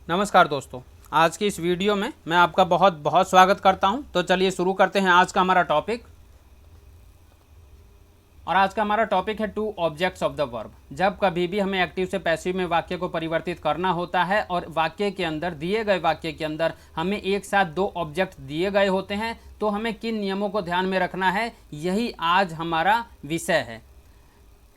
नमस्कार दोस्तों, आज की इस वीडियो में मैं आपका बहुत बहुत स्वागत करता हूं। तो चलिए शुरू करते हैं आज का हमारा टॉपिक। और आज का हमारा टॉपिक है two objects of the verb. जब कभी भी हमें एक्टिव से पैसिव में वाक्य को परिवर्तित करना होता है और वाक्य के अंदर, दिए गए वाक्य के अंदर हमें एक साथ दो ऑब्जेक्ट दिए गए होते हैं, तो हमें किन नियमों को ध्यान में रखना है, यही आज हमारा विषय है।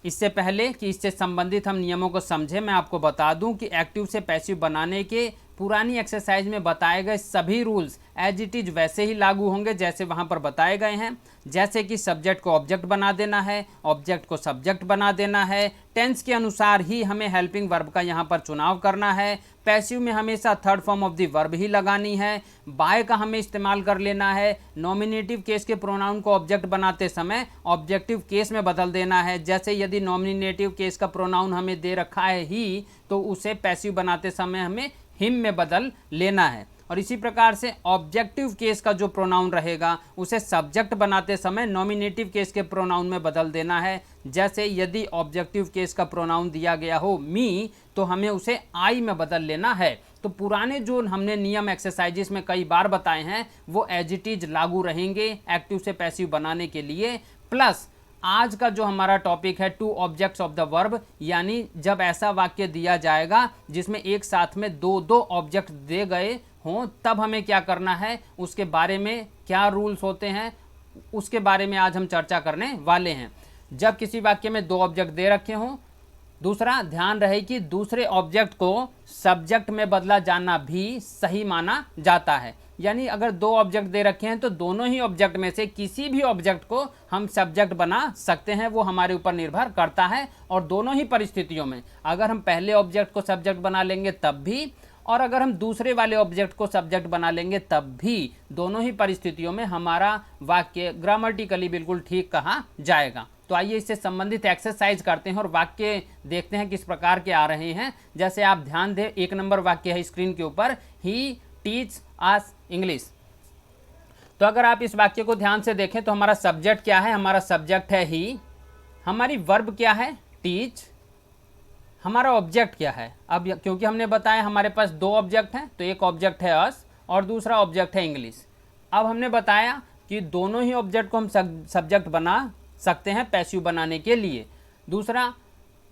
इससे पहले कि इससे संबंधित हम नियमों को समझें, मैं आपको बता दूं कि एक्टिव से पैसिव बनाने के पुरानी एक्सरसाइज में बताए गए सभी रूल्स एज इट इज वैसे ही लागू होंगे जैसे वहां पर बताए गए हैं। जैसे कि सब्जेक्ट को ऑब्जेक्ट बना देना है, ऑब्जेक्ट को सब्जेक्ट बना देना है, टेंस के अनुसार ही हमें हेल्पिंग वर्ब का यहाँ पर चुनाव करना है, पैसिव में हमेशा third form of the verb ही लगानी है, बाय का हमें इस्तेमाल कर लेना है, नॉमिनेटिव केस के प्रोनाउन को ऑब्जेक्ट बनाते समय ऑब्जेक्टिव केस में बदल देना है। जैसे यदि नॉमिनेटिव केस का प्रोनाउन हमें दे रखा है ही, तो उसे पैसिव बनाते समय हमें हिम में बदल लेना है। और इसी प्रकार से ऑब्जेक्टिव केस का जो प्रोनाउन रहेगा उसे सब्जेक्ट बनाते समय नॉमिनेटिव केस के प्रोनाउन में बदल देना है। जैसे यदि ऑब्जेक्टिव केस का प्रोनाउन दिया गया हो मी, तो हमें उसे आई में बदल लेना है। तो पुराने जो हमने नियम एक्सरसाइजेस में कई बार बताए हैं वो एज इट इज लागू रहेंगे एक्टिव से पैसिव बनाने के लिए। प्लस आज का जो हमारा टॉपिक है two objects of the verb, यानी जब ऐसा वाक्य दिया जाएगा जिसमें एक साथ में दो दो ऑब्जेक्ट दे गए हों, तब हमें क्या करना है, उसके बारे में क्या रूल्स होते हैं, उसके बारे में आज हम चर्चा करने वाले हैं। जब किसी वाक्य में दो ऑब्जेक्ट दे रखे हों, दूसरा ध्यान रहे कि दूसरे ऑब्जेक्ट को सब्जेक्ट में बदला जाना भी सही माना जाता है। यानी अगर दो ऑब्जेक्ट दे रखे हैं तो दोनों ही ऑब्जेक्ट में से किसी भी ऑब्जेक्ट को हम सब्जेक्ट बना सकते हैं, वो हमारे ऊपर निर्भर करता है। और दोनों ही परिस्थितियों में अगर हम पहले ऑब्जेक्ट को सब्जेक्ट बना लेंगे तब भी, और अगर हम दूसरे वाले ऑब्जेक्ट को सब्जेक्ट बना लेंगे तब भी, दोनों ही परिस्थितियों में हमारा वाक्य ग्रामेटिकली बिल्कुल ठीक कहा जाएगा। तो आइए इससे संबंधित एक्सरसाइज करते हैं और वाक्य देखते हैं किस प्रकार के आ रहे हैं। जैसे आप ध्यान दें, 1 नंबर वाक्य है स्क्रीन के ऊपर, ही टीच अस इंग्लिश। तो अगर आप इस वाक्य को ध्यान से देखें तो हमारा सब्जेक्ट क्या है, हमारा सब्जेक्ट है ही, हमारी वर्ब क्या है टीच, हमारा ऑब्जेक्ट क्या है। अब क्योंकि हमने बताया हमारे पास दो ऑब्जेक्ट हैं, तो एक ऑब्जेक्ट है अस और दूसरा ऑब्जेक्ट है इंग्लिश। अब हमने बताया कि दोनों ही ऑब्जेक्ट को हम सब्जेक्ट बना सकते हैं पैसिव बनाने के लिए। दूसरा,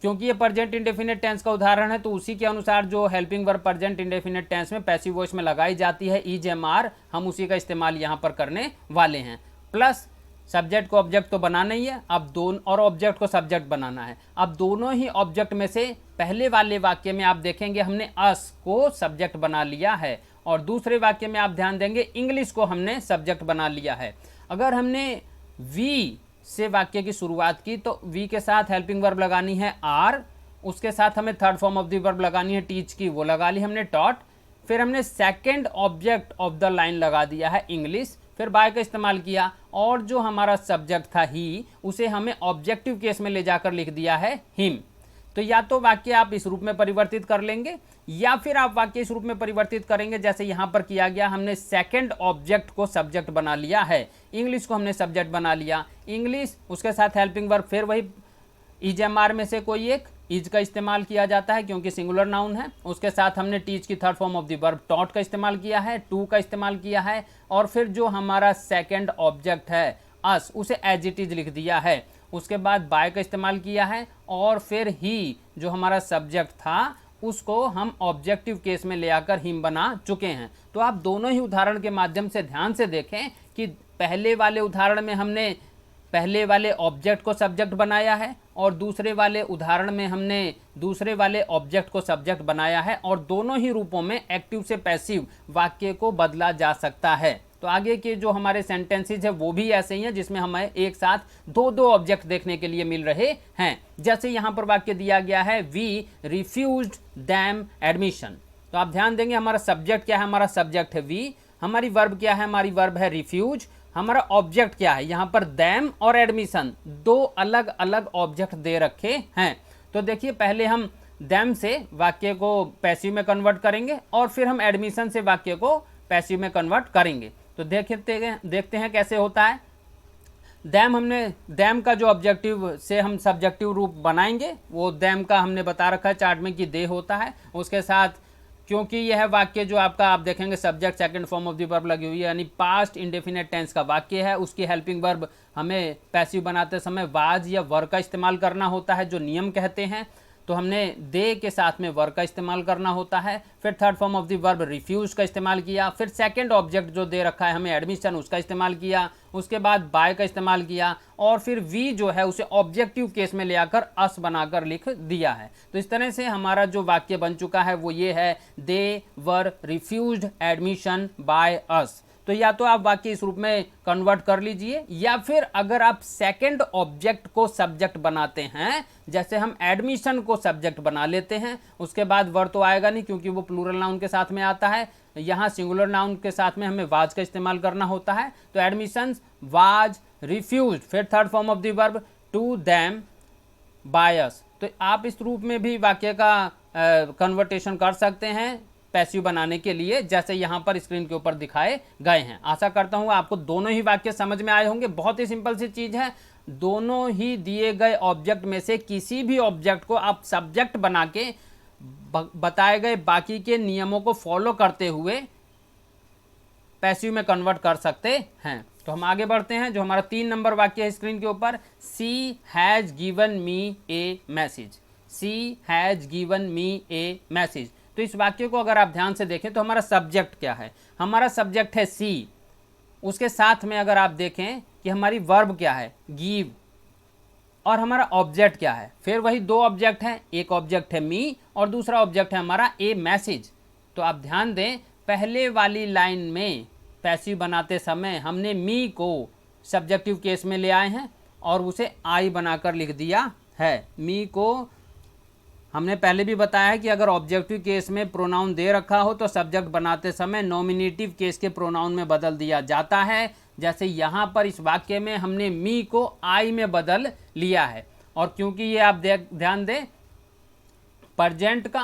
क्योंकि ये प्रेजेंट इंडेफिनिट टेंस का उदाहरण है, तो उसी के अनुसार जो helping verb present indefinite tense में पैसिव वॉइस में लगाई जाती है इज एम आर, हम उसी का इस्तेमाल यहाँ पर करने वाले हैं। प्लस सब्जेक्ट को ऑब्जेक्ट तो बनाना ही है, अब दोनों और ऑब्जेक्ट को सब्जेक्ट बनाना है। अब दोनों ही ऑब्जेक्ट में से पहले वाले वाक्य में आप देखेंगे हमने अस को सब्जेक्ट बना लिया है, और दूसरे वाक्य में आप ध्यान देंगे इंग्लिश को हमने सब्जेक्ट बना लिया है। अगर हमने वी से वाक्य की शुरुआत की तो वी के साथ हेल्पिंग वर्ब लगानी है आर, उसके साथ हमें third form of the verb लगानी है टीच की, वो लगा ली हमने टॉट। फिर हमने second object of the line लगा दिया है इंग्लिश, फिर बाय का इस्तेमाल किया, और जो हमारा सब्जेक्ट था ही, उसे हमें ऑब्जेक्टिव केस में ले जाकर लिख दिया है हिम। तो या तो वाक्य आप इस रूप में परिवर्तित कर लेंगे, या फिर आप वाक्य इस रूप में परिवर्तित करेंगे जैसे यहाँ पर किया गया, हमने सेकंड ऑब्जेक्ट को सब्जेक्ट बना लिया है, इंग्लिश को हमने सब्जेक्ट बना लिया, इंग्लिश उसके साथ हेल्पिंग वर्ब, फिर वही इज एम आर में से कोई एक इज का इस्तेमाल किया जाता है क्योंकि सिंगुलर नाउन है, उसके साथ हमने टीच की third form of the verb taught का इस्तेमाल किया है, टू का इस्तेमाल किया है, और फिर जो हमारा सेकंड ऑब्जेक्ट है अस, उसे एज इट इज लिख दिया है, उसके बाद बाय का इस्तेमाल किया है, और फिर ही जो हमारा सब्जेक्ट था उसको हम ऑब्जेक्टिव केस में ले आकर हिम बना चुके हैं। तो आप दोनों ही उदाहरण के माध्यम से ध्यान से देखें कि पहले वाले उदाहरण में हमने पहले वाले ऑब्जेक्ट को सब्जेक्ट बनाया है, और दूसरे वाले उदाहरण में हमने दूसरे वाले ऑब्जेक्ट को सब्जेक्ट बनाया है, और दोनों ही रूपों में एक्टिव से पैसिव वाक्य को बदला जा सकता है। तो आगे के जो हमारे सेंटेंसेस है वो भी ऐसे ही हैं जिसमें हमें एक साथ दो दो ऑब्जेक्ट देखने के लिए मिल रहे हैं। जैसे यहाँ पर वाक्य दिया गया है वी रिफ्यूज्ड दैम एडमिशन। तो आप ध्यान देंगे हमारा सब्जेक्ट क्या है, हमारा सब्जेक्ट है वी, हमारी वर्ब क्या है, हमारी वर्ब है रिफ्यूज, हमारा ऑब्जेक्ट क्या है, यहाँ पर दैम और एडमिशन, दो अलग अलग ऑब्जेक्ट दे रखे हैं। तो देखिए पहले हम दैम से वाक्य को पैसिव में कन्वर्ट करेंगे और फिर हम एडमिशन से वाक्य को पैसिव में कन्वर्ट करेंगे। तो देखते हैं कैसे होता है। दैम का जो ऑब्जेक्टिव से हम सब्जेक्टिव रूप बनाएंगे, वो दैम का हमने बता रखा है चार्ट में कि दे होता है, उसके साथ क्योंकि यह वाक्य जो आपका आप देखेंगे subject second form of the verb लगी हुई है, यानी पास्ट इंडेफिनेट टेंस का वाक्य है, उसकी हेल्पिंग वर्ब हमें पैसिव बनाते समय वाज या वर का इस्तेमाल करना होता है जो नियम कहते हैं। तो हमने दे के साथ में वर का इस्तेमाल करना होता है। फिर third form of the verb refuse का इस्तेमाल किया। फिर सेकंड ऑब्जेक्ट जो दे रखा है हमें एडमिशन, उसका इस्तेमाल किया। उसके बाद बाय का इस्तेमाल किया और फिर वी जो है उसे ऑब्जेक्टिव केस में ले आकर अस बनाकर लिख दिया है। तो इस तरह से हमारा जो वाक्य बन चुका है वो ये है, दे वर रिफ्यूज्ड एडमिशन बाय अस। तो या तो आप वाक्य इस रूप में कन्वर्ट कर लीजिए, या फिर अगर आप सेकंड ऑब्जेक्ट को सब्जेक्ट बनाते हैं, जैसे हम एडमिशन को सब्जेक्ट बना लेते हैं, उसके बाद वर तो आएगा नहीं क्योंकि वो प्लूरल नाउन के साथ में आता है, यहाँ सिंगुलर नाउन के साथ में हमें वाज का इस्तेमाल करना होता है। तो एडमिशन वाज रिफ्यूज्ड, फिर third form of the verb to them by us. तो आप इस रूप में भी वाक्य का कन्वर्टेशन कर सकते हैं पैसिव बनाने के लिए, जैसे यहाँ पर स्क्रीन के ऊपर दिखाए गए हैं। आशा करता हूँ आपको दोनों ही वाक्य समझ में आए होंगे। बहुत ही सिंपल सी चीज़ है, दोनों ही दिए गए ऑब्जेक्ट में से किसी भी ऑब्जेक्ट को आप सब्जेक्ट बना के बताए गए बाकी के नियमों को फॉलो करते हुए पैसिव में कन्वर्ट कर सकते हैं। तो हम आगे बढ़ते हैं। जो हमारा 3 नंबर वाक्य है स्क्रीन के ऊपर, she has given me a message. She has given me a message. तो इस वाक्य को अगर आप ध्यान से देखें तो हमारा सब्जेक्ट क्या है, हमारा सब्जेक्ट है सी। उसके साथ में अगर आप देखें कि हमारी वर्ब क्या है, गिव, और हमारा ऑब्जेक्ट क्या है, फिर वही 2 ऑब्जेक्ट हैं, एक ऑब्जेक्ट है मी और दूसरा ऑब्जेक्ट है हमारा ए मैसेज। तो आप ध्यान दें, पहले वाली लाइन में पैसिव बनाते समय हमने मी को सब्जेक्टिव केस में ले आए हैं और उसे आई बनाकर लिख दिया है। मी को हमने पहले भी बताया है कि अगर ऑब्जेक्टिव केस में प्रोनाउन दे रखा हो तो सब्जेक्ट बनाते समय नॉमिनेटिव केस के प्रोनाउन में बदल दिया जाता है। जैसे यहाँ पर इस वाक्य में हमने मी को आई में बदल लिया है। और क्योंकि ये आप ध्यान दें प्रेजेंट का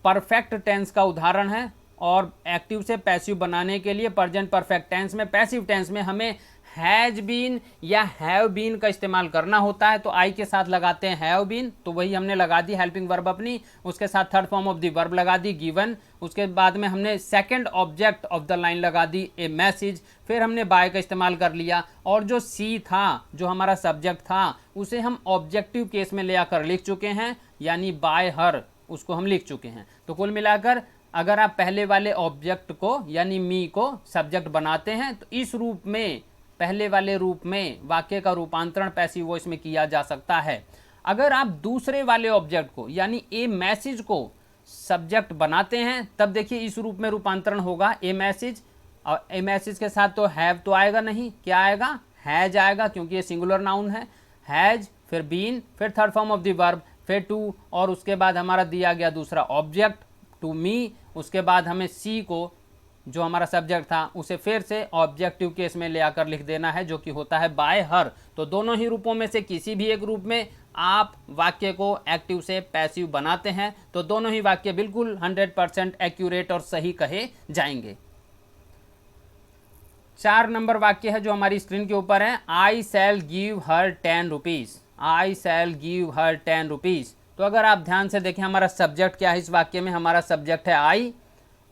परफेक्ट टेंस का उदाहरण है और एक्टिव से पैसिव बनाने के लिए प्रेजेंट परफेक्ट टेंस में, पैसिव टेंस में हमें हैज बीन या हैव बीन का इस्तेमाल करना होता है। तो आई के साथ लगाते हैं हैव बीन, तो वही हमने लगा दी हेल्पिंग वर्ब अपनी, उसके साथ third form of the verb लगा दी गिवन, उसके बाद में हमने second object of the line लगा दी ए मैसेज, फिर हमने बाय का इस्तेमाल कर लिया और जो सी था, जो हमारा सब्जेक्ट था, उसे हम ऑब्जेक्टिव केस में ले आकर लिख चुके हैं, यानी बाय हर उसको हम लिख चुके हैं। तो कुल मिलाकर अगर आप पहले वाले ऑब्जेक्ट को यानी मी को सब्जेक्ट बनाते हैं तो इस रूप में, पहले वाले रूप में वाक्य का रूपांतरण पैसिव वॉइस में किया जा सकता है। अगर आप दूसरे वाले ऑब्जेक्ट को यानी ए मैसेज को सब्जेक्ट बनाते हैं तब देखिए इस रूप में रूपांतरण होगा ए मैसेज, और ए मैसेज के साथ तो हैव तो आएगा नहीं, क्या आएगा, हैज आएगा, क्योंकि ये सिंगुलर नाउन है। हैज, फिर बीन, फिर third form of the verb, फिर टू, और उसके बाद हमारा दिया गया दूसरा ऑब्जेक्ट टू मी, उसके बाद हमें सी को जो हमारा सब्जेक्ट था उसे फिर से ऑब्जेक्टिव केस में ले आकर लिख देना है, जो कि होता है बाय हर। तो दोनों ही रूपों में से किसी भी एक रूप में आप वाक्य को एक्टिव से पैसिव बनाते हैं तो दोनों ही वाक्य बिल्कुल 100% एक्यूरेट और सही कहे जाएंगे। 4 नंबर वाक्य है जो हमारी स्क्रीन के ऊपर है, आई शैल गिव हर 10 रुपीज़। आई शैल गिव हर 10 रुपीज़। तो अगर आप ध्यान से देखें हमारा सब्जेक्ट क्या है इस वाक्य में, हमारा सब्जेक्ट है आई,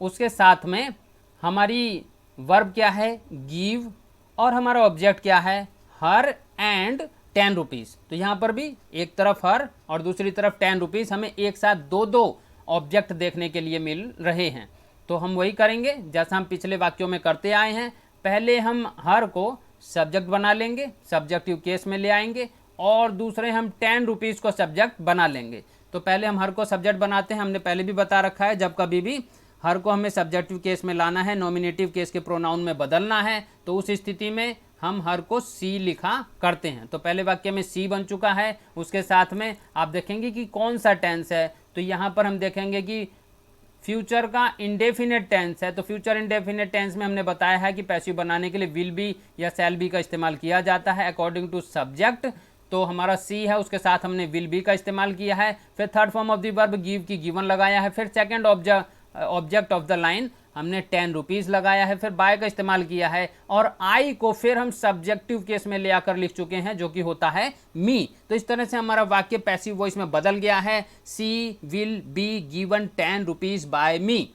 उसके साथ में हमारी वर्ब क्या है गिव, और हमारा ऑब्जेक्ट क्या है हर एंड 10 रुपीज़। तो यहाँ पर भी एक तरफ हर और दूसरी तरफ 10 रुपीज़, हमें एक साथ दो ऑब्जेक्ट देखने के लिए मिल रहे हैं। तो हम वही करेंगे जैसा हम पिछले वाक्यों में करते आए हैं, पहले हम हर को सब्जेक्ट बना लेंगे, सब्जेक्टिव केस में ले आएंगे, और दूसरे हम 10 रुपीज़ को सब्जेक्ट बना लेंगे। तो पहले हम हर को सब्जेक्ट बनाते हैं, हमने पहले भी बता रखा है जब कभी भी हर को हमें सब्जेक्टिव केस में लाना है, नॉमिनेटिव केस के प्रोनाउन में बदलना है, तो उस स्थिति में हम हर को सी लिखा करते हैं। तो पहले वाक्य में सी बन चुका है, उसके साथ में आप देखेंगे कि कौन सा टेंस है, तो यहाँ पर हम देखेंगे कि फ्यूचर का इंडेफिनेट टेंस है। तो फ्यूचर इंडेफिनेट टेंस में हमने बताया है कि पैसिव बनाने के लिए विल बी या शैल बी का इस्तेमाल किया जाता है अकॉर्डिंग टू सब्जेक्ट। तो हमारा सी है, उसके साथ हमने विल बी का इस्तेमाल किया है, फिर third form of the verb give की गिवन लगाया है, फिर second object of the line हमने 10 रुपीज़ लगाया है, फिर बाय का इस्तेमाल किया है, और आई को फिर हम सब्जेक्टिव केस में ले आकर लिख चुके हैं जो कि होता है मी। तो इस तरह से हमारा वाक्य पैसिव वॉइस में बदल गया है, she will be given 10 rupees by me.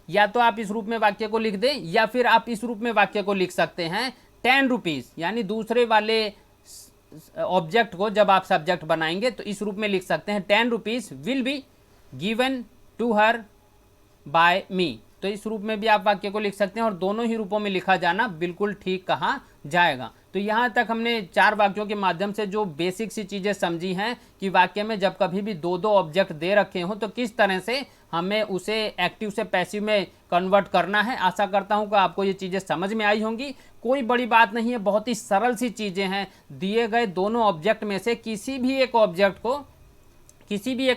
या तो आप इस रूप में वाक्य को लिख दें या फिर आप इस रूप में वाक्य को लिख सकते हैं 10 रुपीज़, यानी दूसरे वाले ऑब्जेक्ट को जब आप सब्जेक्ट बनाएंगे तो इस रूप में लिख सकते हैं 10 rupees will be given to her by me. तो इस रूप में भी आप वाक्य को लिख सकते हैं और दोनों ही रूपों में लिखा जाना बिल्कुल ठीक कहा जाएगा। तो यहाँ तक हमने 4 वाक्यों के माध्यम से जो बेसिक सी चीज़ें समझी हैं कि वाक्य में जब कभी भी दो ऑब्जेक्ट दे रखे हों तो किस तरह से हमें उसे एक्टिव से पैसिव में कन्वर्ट करना है। आशा करता हूँ कि आपको ये चीज़ें समझ में आई होंगी। कोई बड़ी बात नहीं है, बहुत ही सरल सी चीज़ें हैं। दिए गए दोनों ऑब्जेक्ट में से किसी भी एक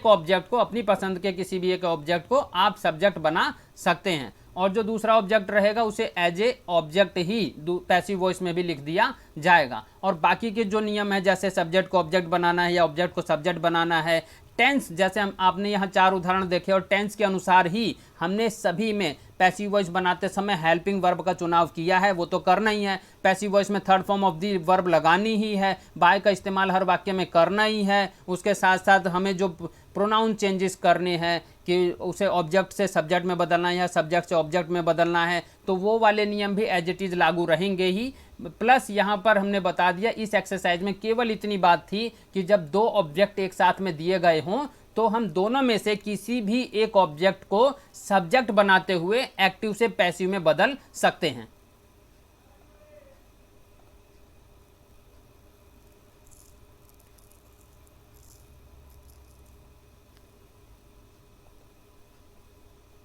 ऑब्जेक्ट को अपनी पसंद के किसी भी एक ऑब्जेक्ट को आप सब्जेक्ट बना सकते हैं, और जो दूसरा ऑब्जेक्ट रहेगा उसे एज ए ऑब्जेक्ट ही पैसिव वॉइस में भी लिख दिया जाएगा। और बाकी के जो नियम है, जैसे सब्जेक्ट को ऑब्जेक्ट बनाना है या ऑब्जेक्ट को सब्जेक्ट बनाना है, टेंस, जैसे आपने यहाँ 4 उदाहरण देखे और टेंस के अनुसार ही हमने सभी में पैसिव वॉइस बनाते समय हेल्पिंग वर्ब का चुनाव किया है, वो तो करना ही है। पैसिव वॉइस में third form of the verb लगानी ही है, बाय का इस्तेमाल हर वाक्य में करना ही है। उसके साथ साथ हमें जो प्रोनाउन चेंजेस करने हैं कि उसे ऑब्जेक्ट से सब्जेक्ट में बदलना है या सब्जेक्ट से ऑब्जेक्ट में बदलना है, तो वो वाले नियम भी एज इट इज़ लागू रहेंगे ही। प्लस यहाँ पर हमने बता दिया, इस एक्सरसाइज में केवल इतनी बात थी कि जब 2 ऑब्जेक्ट एक साथ में दिए गए हों तो हम दोनों में से किसी भी एक ऑब्जेक्ट को सब्जेक्ट बनाते हुए एक्टिव से पैसिव में बदल सकते हैं।